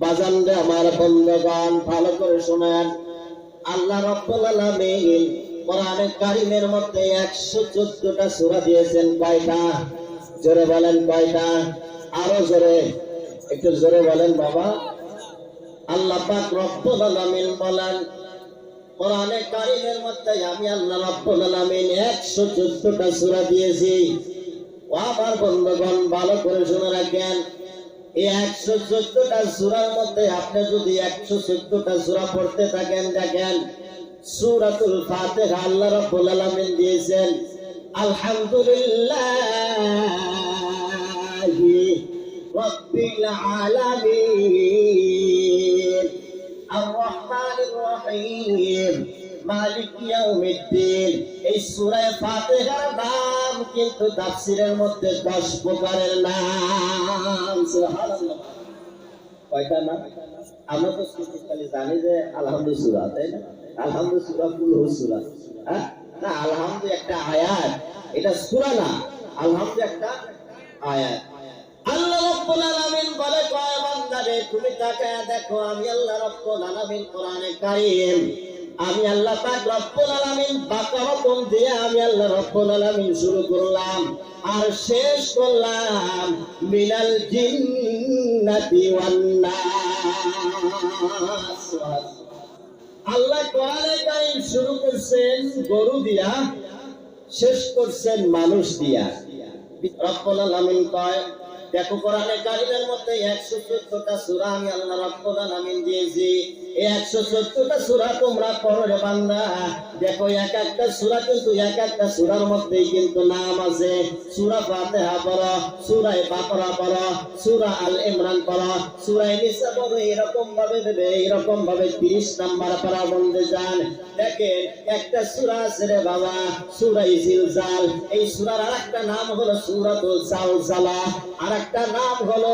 বাজান রে আমার বন্ধুগণ ভালো করে শুনেন, আল্লাহ রাব্বুল আলামিন কোরআনে কারীমের মধ্যে 114টা সূরা দিয়েছেন। কয়টা? জোরে বলেন কয়টা? আরো জোরে, একটু জোরে বলেন বাবা। আল্লাহ পাক রব্বুল আলামিন বলেন কোরআনে কারীমের মধ্যে আমি আল্লাহ রাব্বুল আলামিন 114টা সূরা দিয়েছি। ও আমার বন্ধুগণ ভালো করে শুনে রাখেন, এই 114টা সূরার মধ্যে আপনি যদি 114টা সূরা পড়তে থাকেন, দেখেন সূরাতুল ফাতিহা আল্লাহ রাব্বুল আলামিন দিয়েছেন আলহামদুলিল্লাহি রাব্বিল আলামিন আর রহমানির রহিম মালিক ইয়াউমিদ্দিন। এই সূরা ফাতিহার নাম কিন্তু তাফসীরের মধ্যে 10 প্রকারের নাম। সুবহানাল্লাহ। কয়টা নাম? আমরা তো খালি জানি যে আলহামদুলিল্লাহ সূরা, তাই না? আলহামদুলিল্লাহ সূরা কুল সূরা, হ্যাঁ না, আলহামদুলিল্লাহ একটা আয়াত, এটা সূরা না, আলহামদুলিল্লাহ একটা আয়াত। আল্লাহ রাব্বুল আলামিন বলে, কয় বান্দারে তুমি তাকায়া দেখো, আমি আল্লাহ রাব্বুল আলামিন কোরআনে কারীম, আমি আল্লাহ পাক রব্বুল আলামিন বাকারা দিয়ে আমি আল্লাহ রব্বুল আলামিন শুরু করলাম আর শেষ করলাম মিনাল জিন্নাতি ওয়ান নাস। আল্লাহ কোরআনে কারীম শুরু করছেন গরু দিয়া, শেষ করছেন মানুষ দিয়া। রব্বুল আলামিন কয় দেখো কোরআনে কারীমের মধ্যে 114টা সূরা আমি আল্লাহ রাব্বুল আলামিন দিয়েছি। এই 114টা সূরা তোমরা পড়ো রে বান্দা। দেখো এক একটা সূরা কিন্তু এক একটা সূরার মধ্যেই কিন্তু নাম আছে। সূরা ফাতিহা পড়ো, সূরা বাকারা পড়ো, সূরা আল ইমরান পড়ো, সূরা নিসা পড়ো, এরকম ভাবে দেবে, এরকম ভাবে 30 নাম্বার পারা বন্ধে যান। দেখেন একটা সূরা আছে রে বাবা, সূরা জিলজাল। এই সূরার আরেকটা নাম হলো সূরাতুল জালজালা, আরেকটা নাম হলো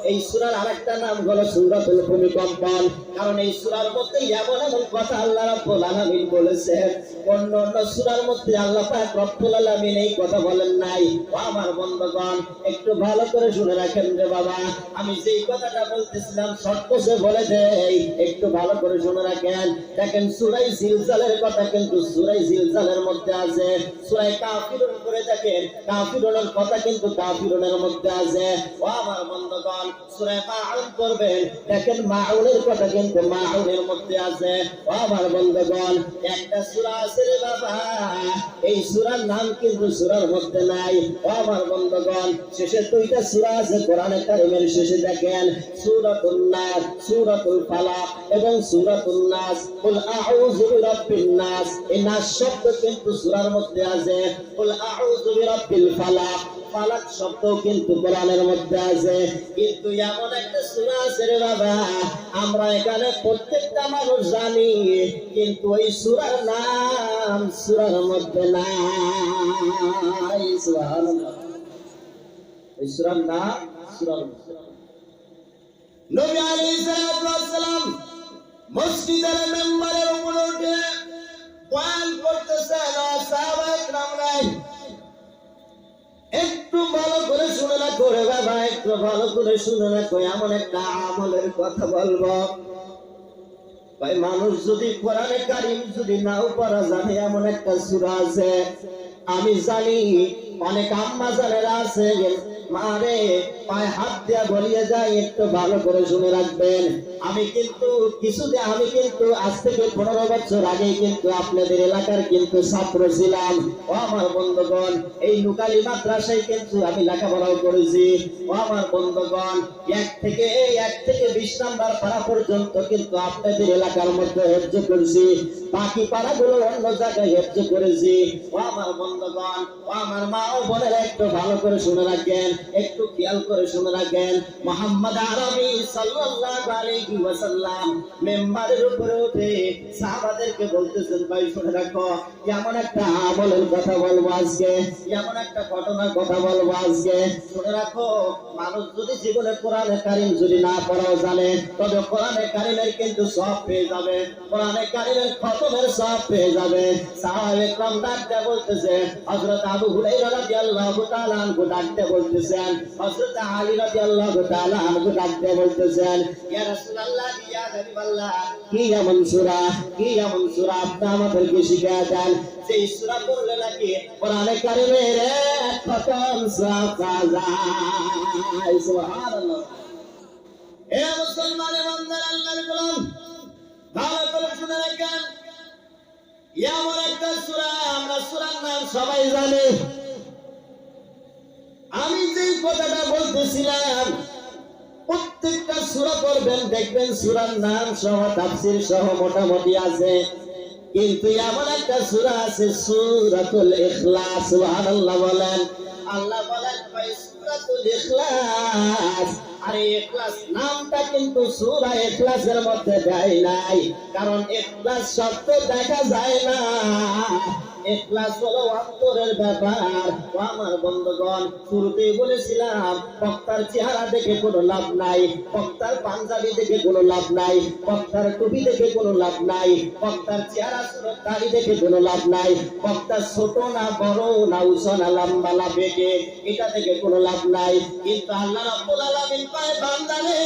এই সূরার আরেকটা নাম হলো সূরাতুল ভূমিকম্পন। কারণ এই সূরার মধ্যে এমন এমন কথা আল্লাহ রাব্বুল আলামিন বলেছেন, অন্য অন্য সূরার মধ্যে আল্লাহ পাক রব্বুল আলামিন এই কথা বলেন নাই। ও আমার বন্ধুগণ একটু ভালো করে শুনে রাখেন রে বাবা, আমি যেই কথাটা বলতেছিলাম শর্ট করে বলে দেই, একটু ভালো করে শুনে রাখেন। দেখেন সূরা জিলজালের কথা কিন্তু সূরা জিলজালের মধ্যে আছে। সূরা কাফিরুন করে দেখেন, কাফিরুনের কথা কিন্তু কাফিরুনের মধ্যে আছে। ও আমার বন্ধুগণ সূরা মাউন করবেন, দেখেন মাউনের কথা কিন্তু মাউনের মধ্যে আছে। ও আমার বন্ধুগণ একটা সূরা আছে রে বাবা, এই সূরার নাম কিন্তু সূরার মধ্যে নাই। ও আমার বন্ধুগণ শেষে দুইটা সূরা আছে কোরআনে কারীমের শেষে, দেখেন সূরাতুন নাস, সূরাতুল ফালাক এবং সূরাতুন নাস। কুল আউযু বিরাব্বিন নাস, এই নাস শব্দ কিন্তু সূরার মধ্যে আছে। কুল আউযু বিরাব্বিল ফালাক, ফালাক শব্দ কিন্তু কোরআনের মধ্যে আছে। কিন্তু এমন একটা সূরা আছে রে বাবা, আমরা এখানে প্রত্যেকটা মানুষ জানি, কিন্তু ওই সূরার নাম সূরার মধ্যে নাই। সুবহানাল্লাহ। এই সূরার নাম সূরার মধ্যে। নবী আলাইহিস সালাতু ওয়াস সালাম মসজিদের মিম্বরের উপরে উঠে বয়ান করতেছেন, সাহাবায়ে কেরামরা একটু ভালো করে শুনে না করে বাবা, একটু ভালো করে শুনে না কই, এমন একটা আমলের কথা বলবো। ভাই মানুষ যদি কোরআনে কারীম যদি নাও পড়া জানে, এমন একটা সূরা আছে আমি জানি অনেক আম্মা জানেরা আছে মারে পায়ে হাত দিয়া বলিয়ে যায়, একটু ভালো করে শুনে রাখবেন। আমি কিন্তু আজ থেকে 15 বছর আগে কিন্তু আপনাদের এলাকার কিন্তু ছাত্র ছিলাম। ও আমার বন্ধুগণ এই নুকালি মাদ্রাসায় কিন্তু আমি লেখাপড়াও করেছি। ও আমার বন্ধুগণ 1 থেকে 20 নাম্বার পাড়া পর্যন্ত কিন্তু আপনাদের এলাকার মধ্যে হেফজ করেছি, বাকি পাড়াগুলো অন্য জায়গায় হেফজ করেছি। ও আমার বন্ধুগণ, ও আমার মা ও বোনেরা একটু ভালো করে শুনে রাখেন, একটু খেয়াল করে শুনে রাখেন। মুহাম্মদ আরবি সাল্লাল্লাহু আলাইহি ওয়াসাল্লাম মিম্বরের উপরে উঠে সাহাবাদেরকে বলতেছেন, ভাই শুনে রাখো, এমন একটা আমলের কথা বলবো আজকে, এমন একটা ঘটনার কথা বলবো আজকে। শুনে রাখো, মানুষ যদি জীবনে কোরআনে কারীম যদি না পড়াও জানে, তবে কোরআনে কারীমের কিন্তু সওয়াব পেয়ে যাবে, কোরআনে কারীমের খতমের সওয়াব পেয়ে যাবে। সাহাবায়ে কেরাম ডাকতে বলতেছে, হযরত আবু হুরায়রা রাদিয়াল্লাহু তাআলা আনহু ডাকতে বলতেছে, বলতেছেন, হযরত আলী রাদিয়াল্লাহু তাআলা আমাকে ডাক দিয়ে বলতেছেন, ইয়া রাসূলুল্লাহ, ইয়া হাবিবাল্লাহ, কি এমন সূরা আপনি আমাদেরকে শিখিয়ে দেন যে সূরা পড়লে নাকি কোরআনে কারীমের এক খতম সওয়াব পাওয়া যায়। সুবহানাল্লাহ। হে মুসলমান বান্দা, আল্লাহর গোলাম, ভালো করে শুনে রাখেন, এমন একটা সূরা, আমরা সূরার নাম সবাই জানি। আমি যে কথাটা বলতেছিলাম, প্রত্যেকটা সূরা পড়বেন, দেখবেন সূরার নাম সহ তাফসীর সহ মোটামুটি আছে, কিন্তু এমন একটা সূরা আছে সূরাতুল ইখলাস। সুবহানাল্লাহ বলেন। আল্লাহ বলেন সূরাতুল ইখলাস। আর ইখলাস নামটা কিন্তু সূরা ইখলাসের মধ্যে দেয় নাই, কারণ ইখলাস শব্দ দেখা যায় না। ইখলাস হলো অন্তরের ব্যাপার। ও আমার বন্ধুগণ, শুরুতেই বলেছিলাম বক্তার চেহারা দেখে কোনো লাভ নাই, বক্তার পাঞ্জাবি দেখে কোনো লাভ নাই, বক্তার টুপি দেখে কোনো লাভ নাই, বক্তার চেহারা দাড়ি দেখে কোনো লাভ নাই, বক্তা ছোট না বড় না উঁচু না লম্বা না বেঁকে, এটা দেখে কোনো লাভ নাই। কিন্তু আল্লাহ রাব্বুল আলামিন কয়, বান্দারে,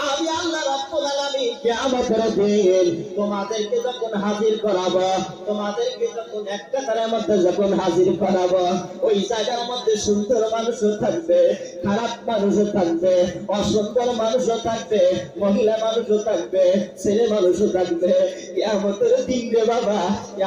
আমি আল্লাহ রাব্বুল আলামিন কিয়ামতের দিন তোমাদেরকে যখন হাজির করাবো, তোমাদেরকে যখন এক কাতারের মধ্যে যখন হাজির করাবো, ওই জায়গার মধ্যে সুন্দর মানুষও থাকবে, খারাপ মানুষও থাকবে, অসুন্দর মানুষও থাকবে, মহিলা মানুষও থাকবে, ছেলে মানুষও থাকবে। কিয়ামতের দিন রে বাবা,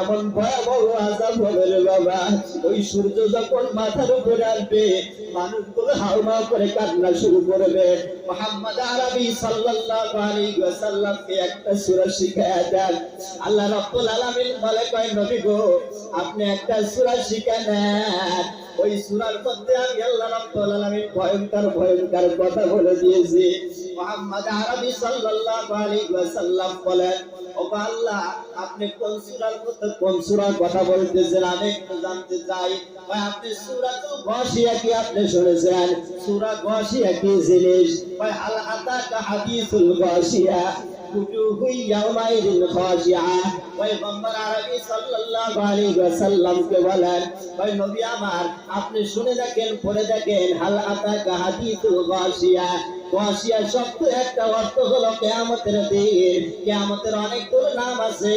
এমন ভয়াবহ আযাব হবে রে বাবা। ওই সূর্য যখন মাথার উপরে আসবে, মানুষগুলো হাউমাউ করে কান্না শুরু করবে। মুহাম্মদ আরবি সাল্লাল্লাহু আলাইহি ওয়াসাল্লামকে একটা সূরা শিখায়া দেন। আল্লাহ রাব্বুল আলামিন বলে, কয় নবী গো, আপনি একটা সূরা শিখা নেন। ওই সূরার মধ্যে আমি আল্লাহ রাব্বুল আলামিন ভয়ঙ্কর কথা বলে দিয়েছি। মুহাম্মদ আরবি সাল্লাল্লাহু আলাইহি ওয়াসাল্লাম বলেন, ও আল্লাহ, আপনি কোন সূরার মধ্যে কোন সূরার কথা বলতেছেন আমি একটু জানতে চাই। ভাই, আপনি সূরাতুল গাশিয়া কি আপনি শুনেছেন? সূরা গাশিয়া কি জিনিস? ভাই, হাল আতাকা হাদিসুল গাশিয়া وجوه يومئذ خاشعة। পয়গম্বর আরবি সাল্লাল্লাহু আলাইহি ওয়াসাল্লাম কে বলেন, ভাই নবী আমার, আপনি শুনে দেখেন, পড়ে দেখেন, হাল আতাকা হাদিসুল গাশিয়া। গাশিয়া শব্দ একটা অর্থ হলো কিয়ামতের দিন। কিয়ামতের অনেকগুলো নাম আছে,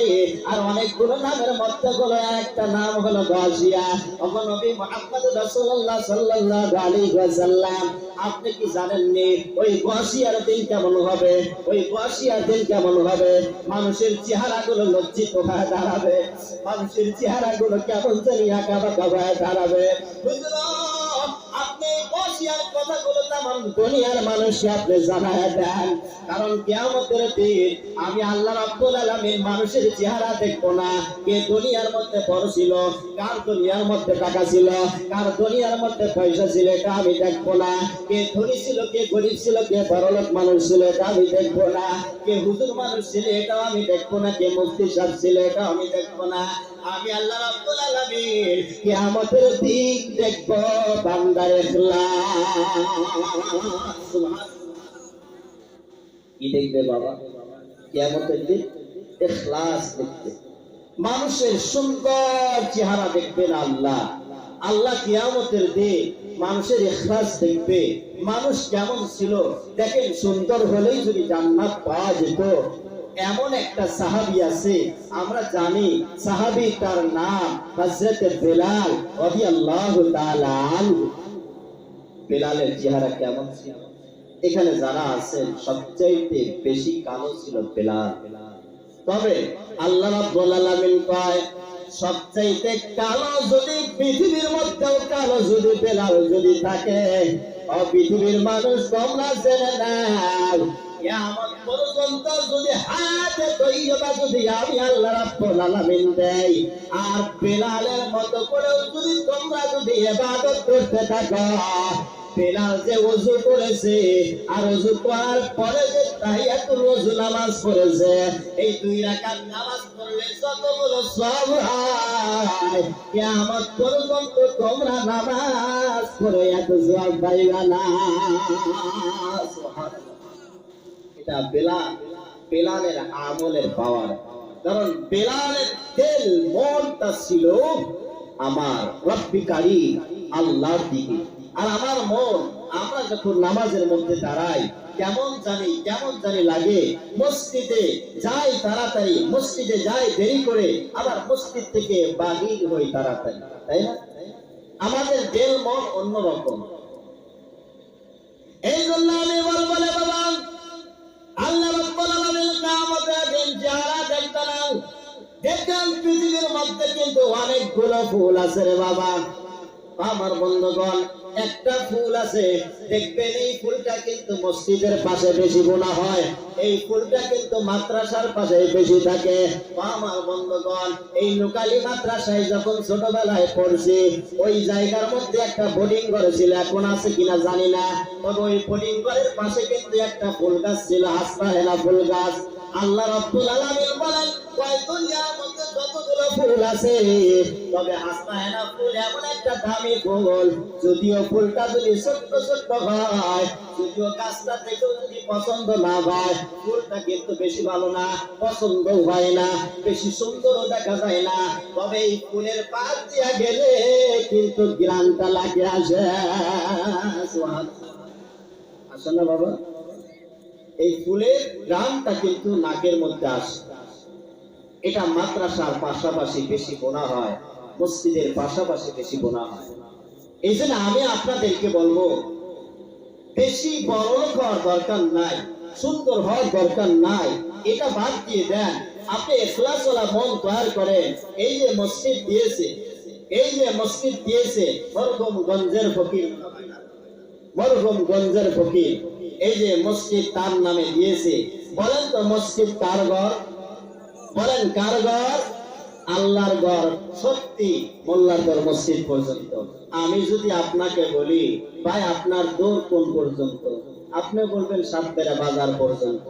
আর অনেকগুলো নামের মধ্যে হলো একটা নাম হলো গাশিয়া। ওগো নবী মুহাম্মদ রাসূলুল্লাহ সাল্লাল্লাহু আলাইহি ওয়াসাল্লাম, আপনি কি জানেননি ওই গাশিয়ার দিন কেমন হবে? ওই গাশিয়ার দিন কেমন হবে? মানুষের চেহারাগুলো লজ্জিত হয়ে দাঁড়াবে, মানুষের চেহারাগুলো কেমন জানি আঁকা বাঁকা হয়ে দাঁড়াবে। আপনি গাশিয়ার কথাগুলো তেমন দুনিয়ার মানুষকে আপনি জানায় দেন, কারণ কিয়ামতের দিন আমি আল্লাহ রাব্বুল আলামিন মানুষের চেহারা দেখবো না। কে দুনিয়ার মধ্যে বড় ছিল, কার দুনিয়ার মধ্যে টাকা ছিল, কার দুনিয়ার মধ্যে পয়সা ছিল, এটা আমি দেখবো না। কে ধনী ছিল, কে গরিব ছিল, কে বড়লোক মানুষ ছিল, এটা আমি দেখবো না। কে হুজুর মানুষ ছিল, এটাও আমি দেখবো না। কে মুফতি সাহেব ছিল, এটাও আমি দেখবো না। আমি আল্লাহ রাব্বুল আলামিন কিয়ামতের দিন দেখবো বান্দার ইখলাস। সুবহানাল্লাহ। কি দেখবে বাবা কিয়ামতের দিন? ইখলাস দেখবে, মানুষের সুন্দর চেহারা দেখবেন আল্লাহ। আল্লাহ কিয়ামতের দিন মানুষের ইখলাস দেখবে, মানুষ কেমন ছিল দেখেন। সুন্দর হলেই যদি জান্নাত পাওয়া যেত, এমন একটা সাহাবী আছে, আমরা জানি সাহাবী, তার নাম হযরত বেলাল রাদিয়াল্লাহু তাআলা আনহু। বেলালের চেহারা কেমন ছিল? এখানে যারা আছেন সবচাইতে বেশি কালো ছিল বেলাল। তবে আল্লাহ রাব্বুল আলামিন কয়, সবচাইতে কালো যদি পৃথিবীর মধ্যেও কালো যদি বেলাল যদি থাকে, ও পৃথিবীর মানুষ তোমরা জেনে নাও, কিয়ামত পর্যন্ত যদি হাতে তৈবা যদি আমি আল্লাহ রাব্বুল আলামিন দেই, আর বেলালের মতো করে যদি তোমরা যদি ইবাদত করতে থাকো, বেলাল যে ওযু করেছে আর ওযু করার পরে যে তাহিয়াতুল ওযু নামাজ পড়েছে, এই দুই রাকাত নামাজ পড়লে যতগুলো সওয়াব হয়, কিয়ামত পর্যন্ত তোমরা নামাজ পড়ে এত সওয়াব পাইবা না। সুবহানাল্লাহ। এটা বেলালের আমলের পাওয়ার। কারণ বেলালের দিল মনটা ছিল আমার রব্বিকারী আল্লাহর দিকে, আর আমার মন আমরা যখন নামাজের মধ্যে দাঁড়াই কেমন জানি লাগে, মসজিদে যাই তাড়াতাড়ি, মসজিদে যাই দেরি করে, আবার মসজিদ থেকে বাহির হই তাড়াতাড়ি, তাই না? আমাদের দিল মন অন্যরকম। এই জন্য আমি বলবো বাবা, আল্লাহ রাব্বুল আলামিন কিয়ামতের দিন যারা দেখবেন, দেখেন পৃথিবীর মধ্যে কিন্তু অনেকগুলো ফুল আছে রে বাবা। আমার বন্ধুগণ, একটা ফুল আছে, দেখবেন এই ফুলটা কিন্তু মসজিদের পাশে বেশি বোনা হয়, এই ফুলটা কিন্তু মাদ্রাসার পাশে বেশি থাকে। আমার বন্ধুগণ, এই নুকালি মাদ্রাসায় যখন ছোটবেলায় পড়ছি, ওই জায়গার মধ্যে একটা বোর্ডিং ঘর ছিল, এখন আছে কিনা জানি না, তবে ওই বোর্ডিং ঘরের পাশে কিন্তু একটা ফুল গাছ ছিল, হাসনাহেনা ফুল গাছ। আল্লাহ রাব্বুল আলামিন বলেন, ওই দুনিয়ার মধ্যে যতগুলো ফুল আছে, তবে হাসনাহেনা ফুল এমন একটা দামি ফুল, যদিও ফুলটা যদি ছোট্ট ছোট্ট হয়, যদিও গাছটা দেখেও যদি পছন্দ না হয়, ফুলটা কিন্তু বেশি ভালো না, পছন্দও হয় না, বেশি সুন্দরও দেখা যায় না, তবে এই ফুলের পাশ দিয়া গেলে কিন্তু ঘ্রাণটা লাগে আসে। আসে না বাবা? এই ফুলের গ্রামটা কিন্তু নাকের মধ্যে আসে। এটা মাদ্রাসার পাশাপাশি বেশি বোনা হয়, মসজিদের পাশাপাশি বেশি বোনা হয়। এই জন্য আমি আপনাদেরকে বলবো, বেশি বড় হওয়ার দরকার নাই, সুন্দর হওয়ার দরকার নাই, এটা বাদ দিয়ে দেন। আপনি ইখলাসওয়ালা মন তৈরি করেন। এই যে মসজিদ দিয়েছে, এই যে মসজিদ দিয়েছে মরহুমগঞ্জের ফকির, মরহুমগঞ্জের ফকির, এই যে মসজিদ তার নামে দিয়েছে, বলেন তো মসজিদ কার ঘর? বলেন কার ঘর? আল্লাহর ঘর। সত্যি মোল্লার ঘর মসজিদ পর্যন্ত। আমি যদি আপনাকে বলি, ভাই আপনার দৌড় কোন পর্যন্ত, আপনি বলবেন সাতবেরা বাজার পর্যন্ত।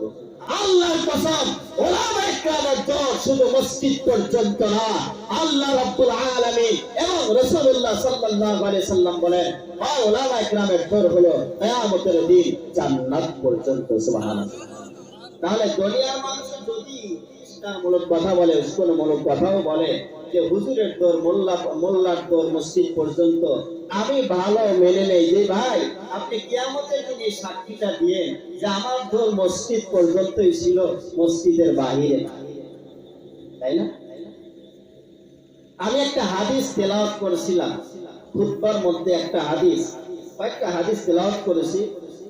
আল্লাহর কসম, ওলামায়ে কেরামের দৌড় শুধু মসজিদ পর্যন্ত না, আল্লাহ রাব্বুল আলামিন এবং রাসূলুল্লাহ সাল্লাল্লাহু আলাইহি সাল্লাম বলেন, ওলামায়ে কেরামের দৌড় হলো কিয়ামতের দিন জান্নাত পর্যন্ত। সুবহানাল্লাহ। তাহলে দুনিয়ার মানুষ যদি মূলক কথা বলে, উস্কনমূলক কথাও বলে যে হুজুরের দৌড়, মোল্লার দৌড় মসজিদ পর্যন্ত, আমি ভালো মেনে নেই যে ভাই আপনি কিয়ামতের দিনে সাক্ষীটা দিয়ে যে আমার দৌড় মসজিদ পর্যন্তই ছিল, মসজিদের বাহিরে, তাই না? আমি একটা হাদিস তেলাওয়াত করেছিলাম খুতবার মধ্যে, একটা হাদিস, কয়েকটা হাদিস তেলাওয়াত করেছি,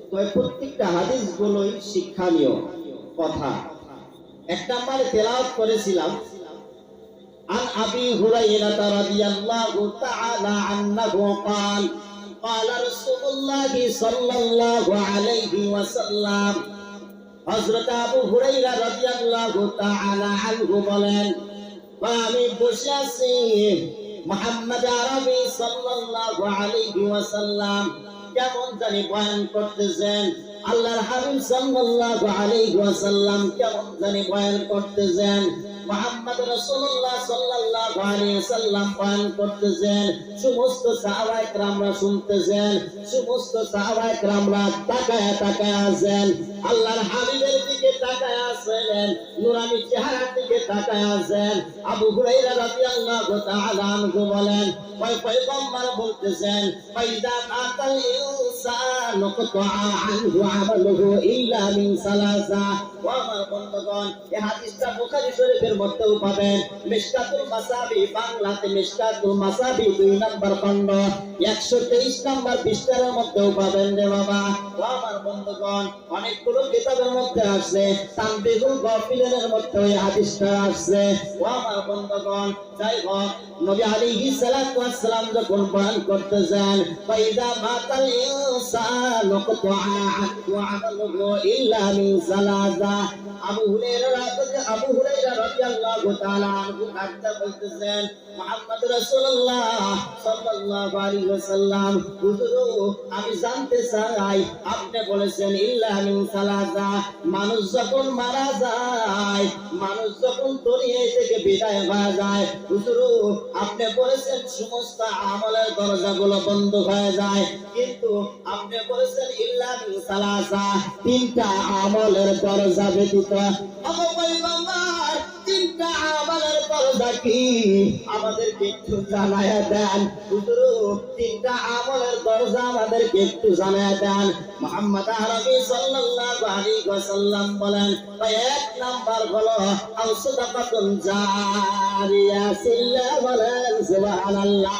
তো প্রত্যেকটা হাদিস গুলোই শিক্ষণীয় কথা। এক নম্বরে তেলাওয়াত করেছিলাম, আন আবি হুরায়রা রাদিয়াল্লাহু তাআলা আনহু قال قال رسول الله صلى الله عليه وسلم, হযরত আবু হুরায়রা রাদিয়াল্লাহু তাআলা আনহু বলেন, আমি বসে আছি, মুহাম্মদ আরবি সাল্লাল্লাহু আলাইহি ওয়াসাল্লাম কেমন জানি বয়ান করতেছেন, আল্লাহর হাবিব সাল্লাল্লাহু আলাইহি ওয়াসাল্লাম কেমন জানি বয়ান করতেছেন, মুহাম্মদ রাসূলুল্লাহ সাল্লাল্লাহু আলাইহি ওয়াসাল্লাম বয়ান করতেছেন, সমস্ত সাহাবায়ে কেরামরা শুনতেছেন, সমস্ত সাহাবায়ে কেরামরা তাকায়া তাকায়া আছেন, আল্লাহর হাবিবের দিকে তাকায়া আছেন, নূরানি চেহারার দিকে তাকায়া আছেন। আবু হুরায়রা রাদিয়াল্লাহু তাআলা আনহু বলেন, ওই পয়গম্বর বলতেছেন, ফাইদা আতাল ইনসানু কতআ আনহু আমালুহু ইল্লা মিন সালাসা। ওয়া আমার বন্ধুগণ, এই হাদিসটা বুখারী শরীফের মধ্যেও পাবেন, মিশকাতুল মাসাবি, বাংলাতে মিশকাতুল মাসাবি 2 নম্বর খণ্ড 123 নম্বর পৃষ্ঠার মধ্যেও পাবেন রে বাবা। ওয়া আমার বন্ধুগণ, অনেকগুলো কিতাবের মধ্যে আছে, তানবীহুল গাফিলিনের মধ্যে এই হাদিসটা আছে। ওয়া আমার বন্ধুগণ, যাই হোক, নবী আলাইহিস সালাতু ওয়াস সালাম যখন বয়ান করতেছেন, ফাইদা মাতাল ইনসানু কতআ আনহু আমালুহু ইল্লা মিন সালাসা। আবু হুরায়রা রাদিয়াল্লাহু তাআলা আনহু কাজটা বলতেছেন, মুহাম্মদ রাসূলুল্লাহ সাল্লাল্লাহু আলাইহি ওয়াসাল্লাম, হুজুর আমি জানতে চাই, আপনি বলেছেন ইল্লা মিন সালাসা, মানুষ যখন মারা যায়, মানুষ যখন দুনিয়া থেকে বিদায় হয়ে যায়, হুজুর আপনি বলেছেন সমস্ত আমলের দরজাগুলো বন্ধ হয়ে যায়, কিন্তু আপনি বলেছেন ইল্লা মিন সালাসা, 3টা আমলের দরজা ব্যতীত। তিনটা আমলের দরজা কি আমাদেরকে একটু জানায়া দেন হুজুর। তিনটা আমলের দরজা আমাদেরকে একটু জানায়া দেন। মুহাম্মদ আরবি সাল্লাল্লাহু আলাইহি ওয়াসাল্লাম বলেন, এক নাম্বার হলো আও সাদাকাতুন জারিয়া। সিল্লা বলেন সুবহানাল্লাহ।